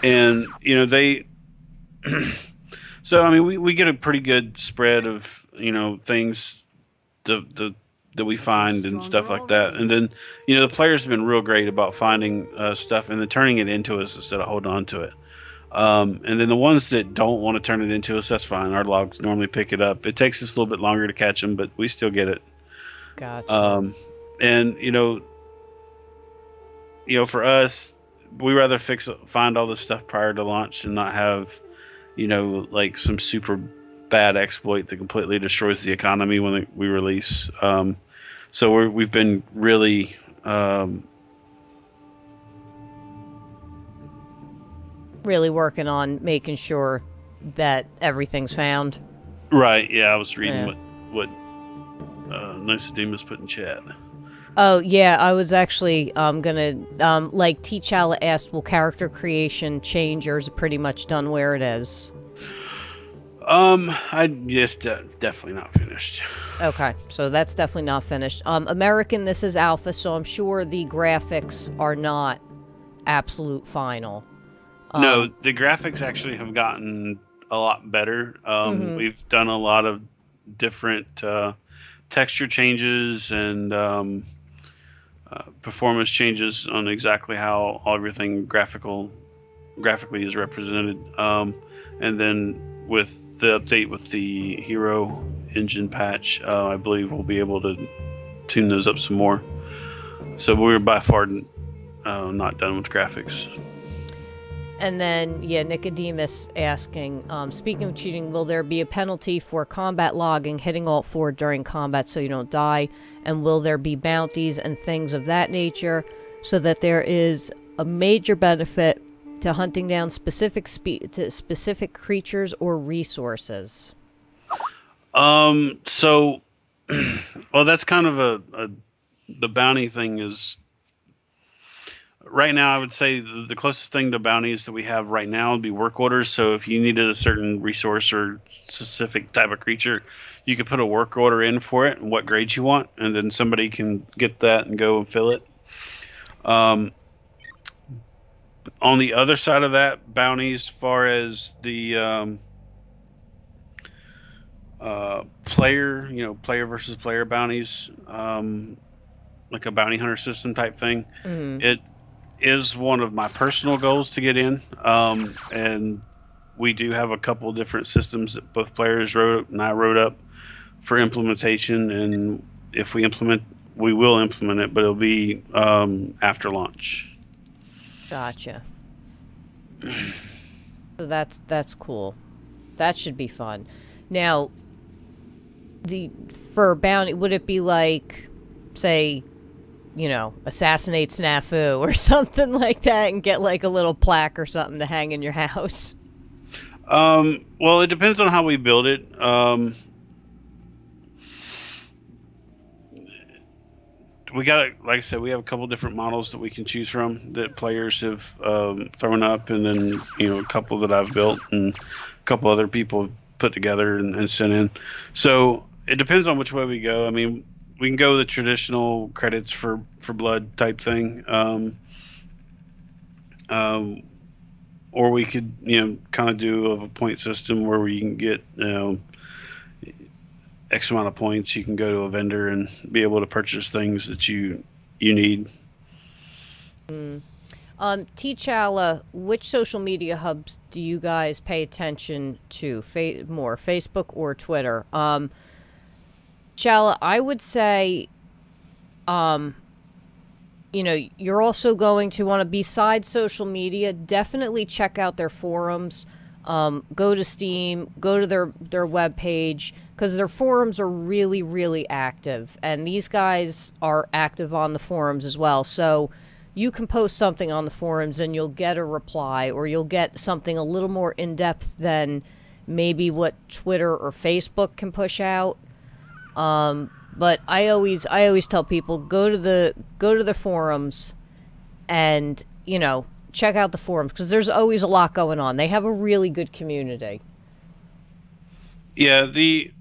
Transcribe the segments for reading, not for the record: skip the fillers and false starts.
and they. So I mean, we get a pretty good spread of things the that we I feel find and stuff stronger like that, and already. then the players have been real great about finding stuff and then turning it into us instead of holding on to it. And then the ones that don't want to turn it into us, that's fine. Our logs normally pick it up. It takes us a little bit longer to catch them, but we still get it. Gotcha. Um, and for us, we rather find all this stuff prior to launch and not have like some super bad exploit that completely destroys the economy when we release. So we've been really Really working on making sure that everything's found. right. Yeah, I was reading Yeah. what Nicodemus put in chat. Oh yeah, I was actually gonna like T'Challa asked, will character creation change or is it pretty much done where it is? I just definitely not finished. Okay, so that's definitely not finished. American, this is alpha, so I'm sure the graphics are not absolute final. No, the graphics actually have gotten a lot better. We've done a lot of different texture changes and performance changes on exactly how everything graphically is represented. And then with the update with the Hero engine patch, I believe we'll be able to tune those up some more. So we're by far not done with graphics. And then, yeah, Nicodemus asking, speaking of cheating, will there be a penalty for combat logging, hitting Alt 4 during combat so you don't die? And will there be bounties and things of that nature so that there is a major benefit to hunting down to specific creatures or resources? So, well, that's kind of the bounty thing is right now. I would say the closest thing to bounties that we have right now would be work orders. So if you needed a certain resource or specific type of creature, you could put a work order in for it and what grade you want, and then somebody can get that and go and fill it. Um, on the other side of that, bounties, as far as the player, player versus player bounties, like a bounty hunter system type thing. Mm-hmm. It is one of my personal goals to get in, and we do have a couple different systems that both players wrote and I wrote up for implementation. And if we will implement it, but it'll be after launch. Gotcha. So that's cool. That should be fun. Now, the for bounty, would it be like, say, assassinate Snafu or something like that and get like a little plaque or something to hang in your house? Well, it depends on how we build it. We got like I said, we have a couple different models that we can choose from that players have thrown up, and then a couple that I've built and a couple other people have put together and sent in. So it depends on which way we go. I mean, we can go the traditional credits for blood type thing, um, or we could kind of do of a point system where we can get X amount of points. You can go to a vendor and be able to purchase things that you need. T'Challa, which social media hubs do you guys pay attention to more, Facebook or Twitter? T'Challa, I would say, you're also going to want to, besides social media, definitely check out their forums. Go to Steam, go to their webpage, because their forums are really, really active. And these guys are active on the forums as well. So you can post something on the forums and you'll get a reply, or you'll get something a little more in depth than maybe what Twitter or Facebook can push out. But I always tell people, go to the forums and check out the forums, because there's always a lot going on. They have a really good community. Yeah, the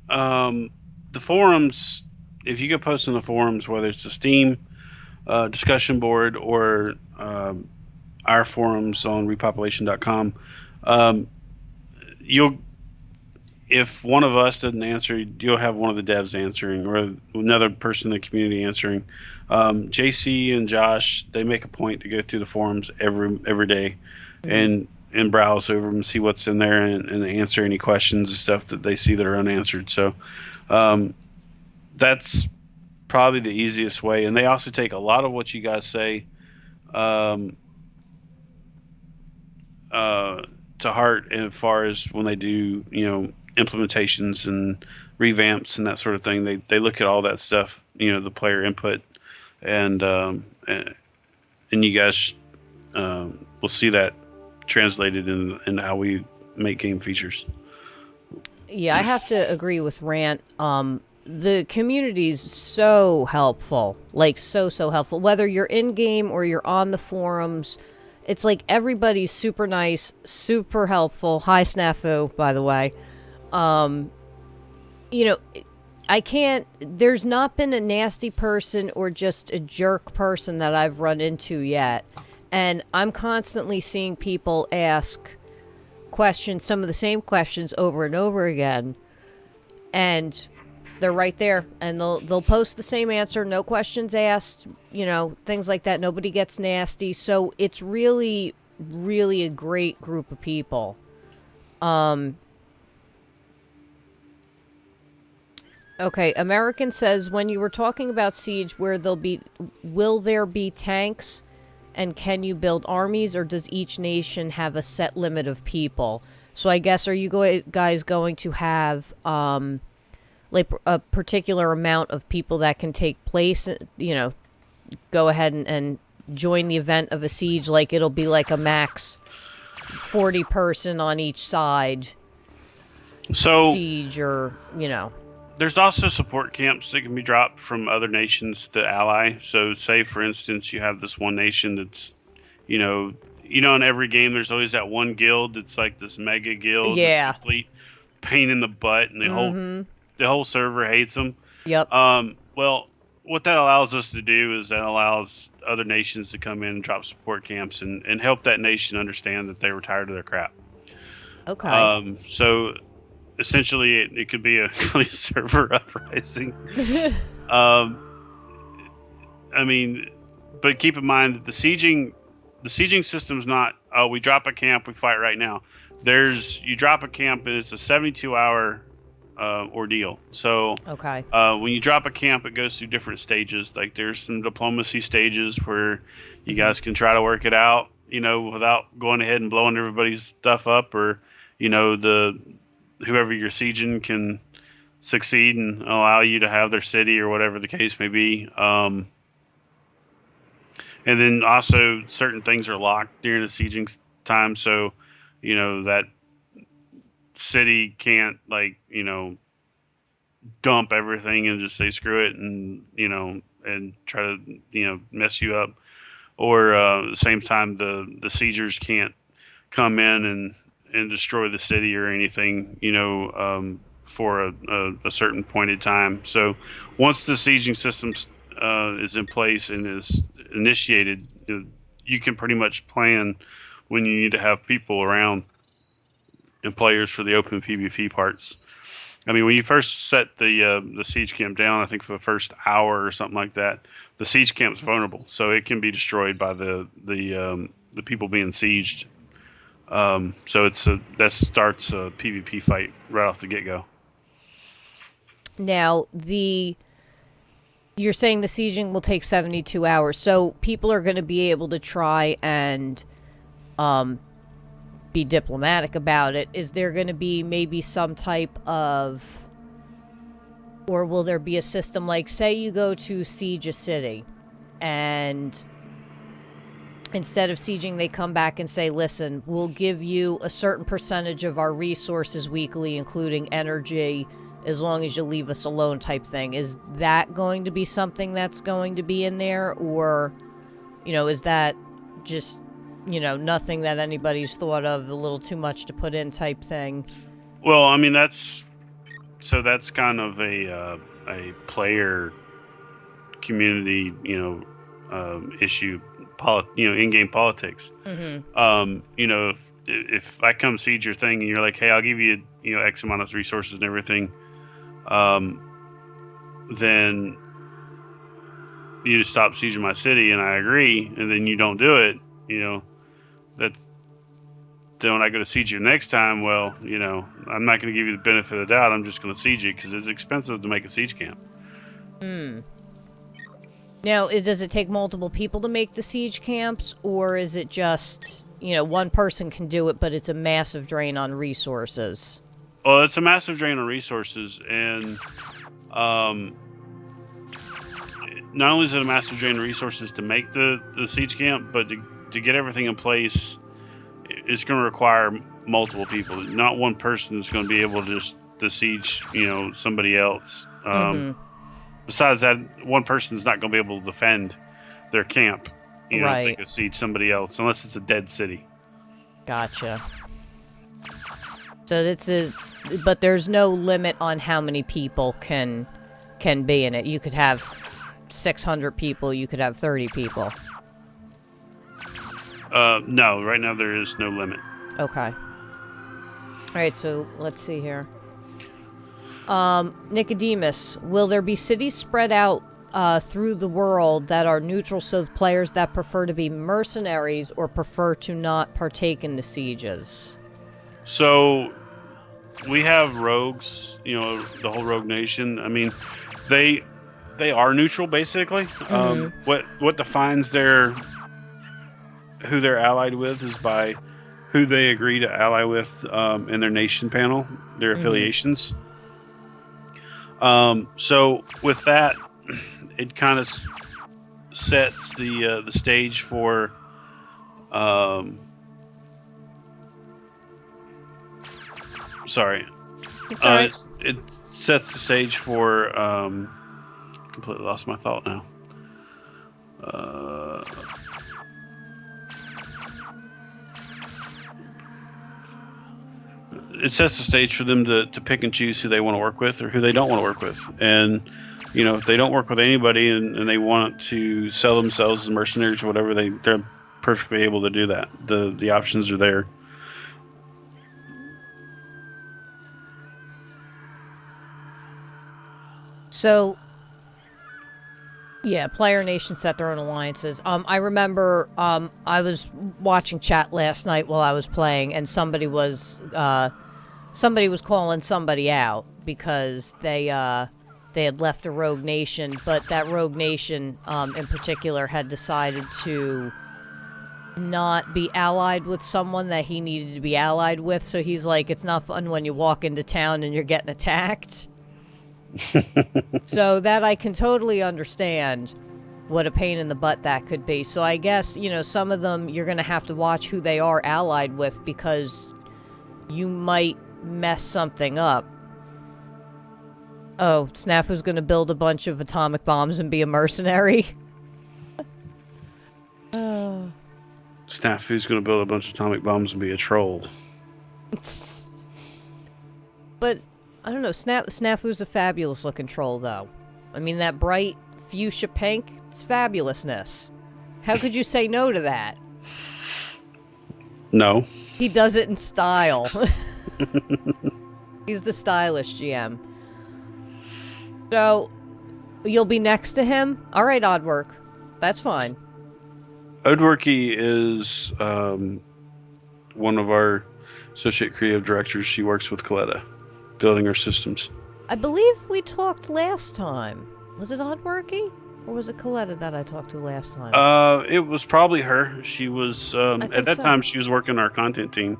forums. If you go post in the forums, whether it's the Steam discussion board or our forums on repopulation.com, um, you'll if one of us doesn't answer, you'll have one of the devs answering or another person in the community answering. JC and Josh, they make a point to go through the forums every day, Mm. and browse over them and see what's in there and answer any questions and stuff that they see that are unanswered. So um, that's probably the easiest way. And they also take a lot of what you guys say um, uh, to heart as far as when they do, implementations and revamps and that sort of thing. They look at all that stuff, the player input, and and you guys will see that translated in how we make game features. Yeah, I have to agree with Rant. The community's so helpful, like so helpful. Whether you're in game or you're on the forums, it's like everybody's super nice, super helpful. Hi, Snafu, by the way. You know, I can't. There's not been a nasty person or just a jerk person that I've run into yet, and I'm constantly seeing people ask questions, some of the same questions over and over again, and they're right there, and they'll post the same answer, no questions asked, things like that. Nobody gets nasty, so it's really a great group of people. Okay, American says, when you were talking about Siege, will there be tanks, and can you build armies, or does each nation have a set limit of people? So I guess, are you guys going to have like a particular amount of people that can take place? Go ahead and join the event of a siege. Like it'll be like a max 40 person on each side So siege, or there's also support camps that can be dropped from other nations that ally. So, say for instance, you have this one nation that's, in every game there's always that one guild that's like this mega guild, this yeah. complete pain in the butt, and the whole server hates them. Yep. Well, what that allows us to do is that allows other nations to come in and drop support camps and help that nation understand that they were tired of their crap. Okay. So essentially, it could be a complete server uprising. Um, I mean, but keep in mind that the sieging system's not. Oh, we drop a camp, we fight right now. You drop a camp and it's a 72-hour ordeal. So Okay. when you drop a camp, it goes through different stages. Like there's some diplomacy stages where you Hmm. guys can try to work it out, without going ahead and blowing everybody's stuff up, or the whoever you're sieging can succeed and allow you to have their city or whatever the case may be. And then also certain things are locked during the sieging time, so that city can't dump everything and just say screw it and and try to mess you up. Or at the same time, the siegers can't come in and destroy the city or anything, for a certain point in time. So once the sieging system is in place and is initiated, you can pretty much plan when you need to have people around and players for the open PvP parts. I mean, when you first set the siege camp down, I think for the first hour or something like that, the siege camp's vulnerable, so it can be destroyed by the people being sieged. So that starts a PvP fight right off the get go. Now, you're saying the sieging will take 72 hours. So people are going to be able to try and be diplomatic about it. Is there going to be maybe some type of, or will there be a system like, say you go to siege a city, and instead of sieging, they come back and say, listen, we'll give you a certain percentage of our resources weekly, including energy, as long as you leave us alone, type thing. Is that going to be something that's going to be in there? Or, is that just, nothing that anybody's thought of, a little too much to put in type thing? Well, I mean that's kind of a player community issue in-game politics. You know, if I come siege your thing and you're like, hey, I'll give you X amount of resources and everything, then you just stop sieging my city, and I agree, and then you don't do it. That's then when I go to siege you next time, well, I'm not going to give you the benefit of the doubt. I'm just going to siege you because it's expensive to make a siege camp. Now, does it take multiple people to make the siege camps, or is it just, one person can do it, but it's a massive drain on resources? Well, it's a massive drain on resources, and not only is it a massive drain on resources to make the siege camp, but to get everything in place, it's going to require multiple people. Not one person is going to be able to just siege, somebody else. Besides that, one person is not going to be able to defend their camp, if they go siege somebody else, unless it's a dead city. Gotcha. So but there's no limit on how many people can be in it. You could have 600 people. You could have 30 people. No, right now there is no limit. Okay. All right, so let's see here. Nicodemus, will there be cities spread out through the world that are neutral, so players that prefer to be mercenaries or prefer to not partake in the sieges? So we have rogues, the whole rogue nation. I mean, they are neutral basically. What defines who they're allied with is by who they agree to ally with in their nation panel, their affiliations. So with that, it kind of sets the stage for sorry. It sets the stage for completely lost my thought now. It sets the stage for them to pick and choose who they want to work with or who they don't want to work with. And, if they don't work with anybody and they want to sell themselves as mercenaries or whatever, they're perfectly able to do that. The options are there. So, yeah, player nations set their own alliances. I remember I was watching chat last night while I was playing, and somebody was calling somebody out because they had left a rogue nation, but that rogue nation in particular had decided to not be allied with someone that he needed to be allied with. So he's like, it's not fun when you walk into town and you're getting attacked. So that I can totally understand what a pain in the butt that could be. So I guess, some of them you're going to have to watch who they are allied with because you might mess something up. Oh, Snafu's going to build a bunch of atomic bombs and be a mercenary? Snafu's going to build a bunch of atomic bombs and be a troll. But I don't know. Snafu's a fabulous looking troll, though. I mean, that bright fuchsia pink, it's fabulousness. How could you say no to that? No. He does it in style. He's the stylish GM. So, you'll be next to him? All right, Oddwork. That's fine. Oddworky is one of our associate creative directors. She works with Coletta, building our systems. I believe we talked last time. Was it Oddworky? Or was it Coletta that I talked to last time? It was probably her. She was, at that time, she was working our content team.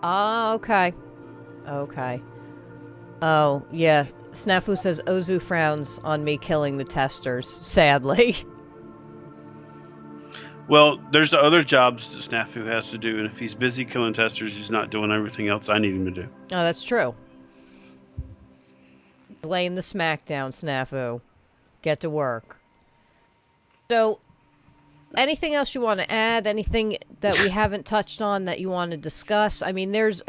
Oh, okay. Okay. Oh, yeah. Snafu says Ozu frowns on me killing the testers, sadly. Well, there's the other jobs that Snafu has to do, and if he's busy killing testers, he's not doing everything else I need him to do. Oh, that's true. Laying the smackdown, Snafu. Get to work. So, anything else you want to add? Anything that we haven't touched on that you want to discuss? I mean, there's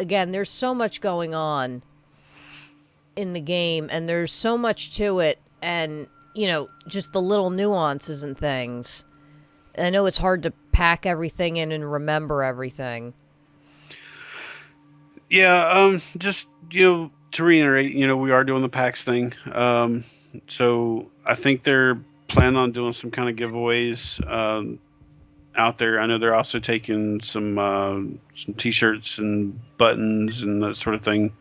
so much going on in the game, and there's so much to it, and, just the little nuances and things. I know it's hard to pack everything in and remember everything. Yeah, just to reiterate, we are doing the PAX thing. So I think they're planning on doing some kind of giveaways out there. I know they're also taking some T-shirts and buttons and that sort of thing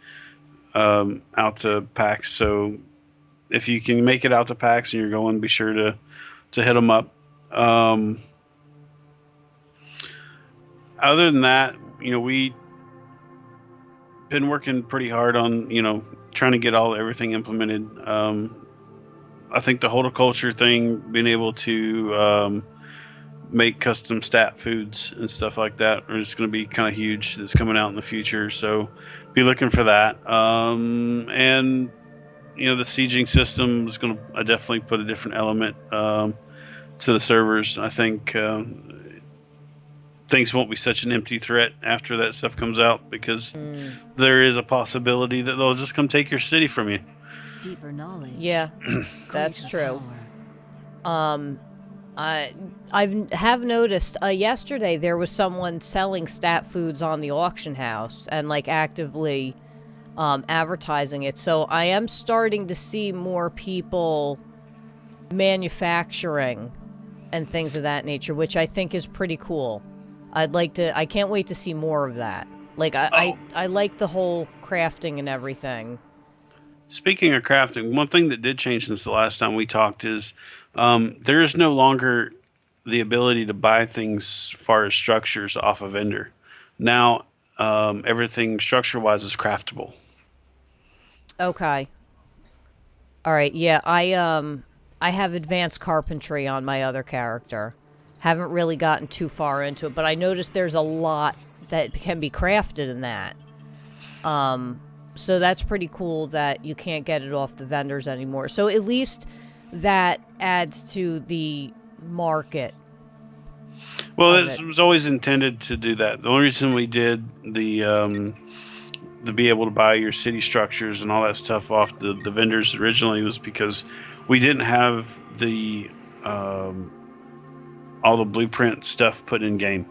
out to PAX. So if you can make it out to PAX and you're going, be sure to hit them up. Um, Other than that, we been working pretty hard on trying to get everything implemented. I think the horticulture thing, being able to make custom stat foods and stuff like that, are just going to be kind of huge. That's coming out in the future, so be looking for that. And the sieging system is going to definitely put a different element to the servers. I think things won't be such an empty threat after that stuff comes out, because there is a possibility that they'll just come take your city from you. Deeper knowledge. Yeah, that's greater true. power. I have noticed yesterday there was someone selling stat foods on the auction house and like actively advertising it. So I am starting to see more people manufacturing and things of that nature, which I think is pretty cool. I can't wait to see more of that. Like I like the whole crafting and everything. Speaking of crafting, one thing that did change since the last time we talked is there is no longer the ability to buy things as far as structures off a vendor. Now, everything structure-wise is craftable. Okay. All right. Yeah, I have advanced carpentry on my other character. Haven't really gotten too far into it, but I noticed there's a lot that can be crafted in that. So that's pretty cool that you can't get it off the vendors anymore. So at least that adds to the market. Well, of it it. was always intended to do that. The only reason we did the to be able to buy your city structures and all that stuff off the vendors originally was because we didn't have the all the blueprint stuff put in game.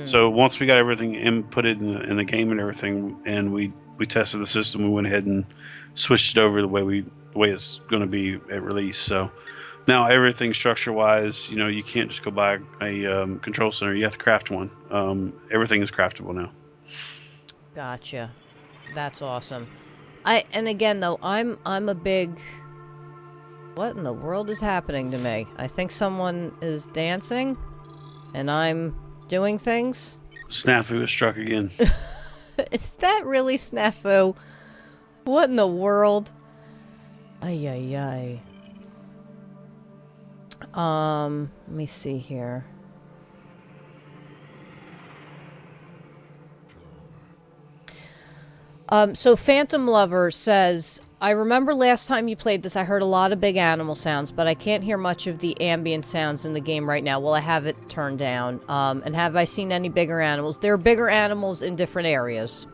So once we got everything inputted in the game and everything, and we tested the system, we went ahead and switched it over the way it's going to be at release. So now everything structure wise, you can't just go buy a control center. You have to craft one. Everything is craftable now. Gotcha. That's awesome. And again though, I'm a big. What in the world is happening to me? I think someone is dancing, and I'm doing things. Snafu is struck again. Is that really Snafu? What in the world? Ay, ay, ay. Let me see here. So Phantom Lover says, I remember last time you played this, I heard a lot of big animal sounds, but I can't hear much of the ambient sounds in the game right now. Well, I have it turned down. And have I seen any bigger animals? There are bigger animals in different areas.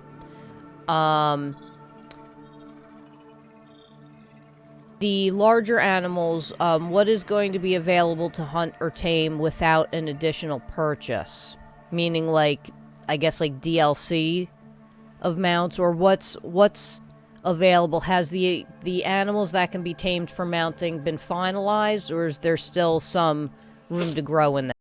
The larger animals, what is going to be available to hunt or tame without an additional purchase? Meaning, like, I guess, like DLC of mounts, or what's available? Has the animals that can be tamed for mounting been finalized, or is there still some room to grow in that?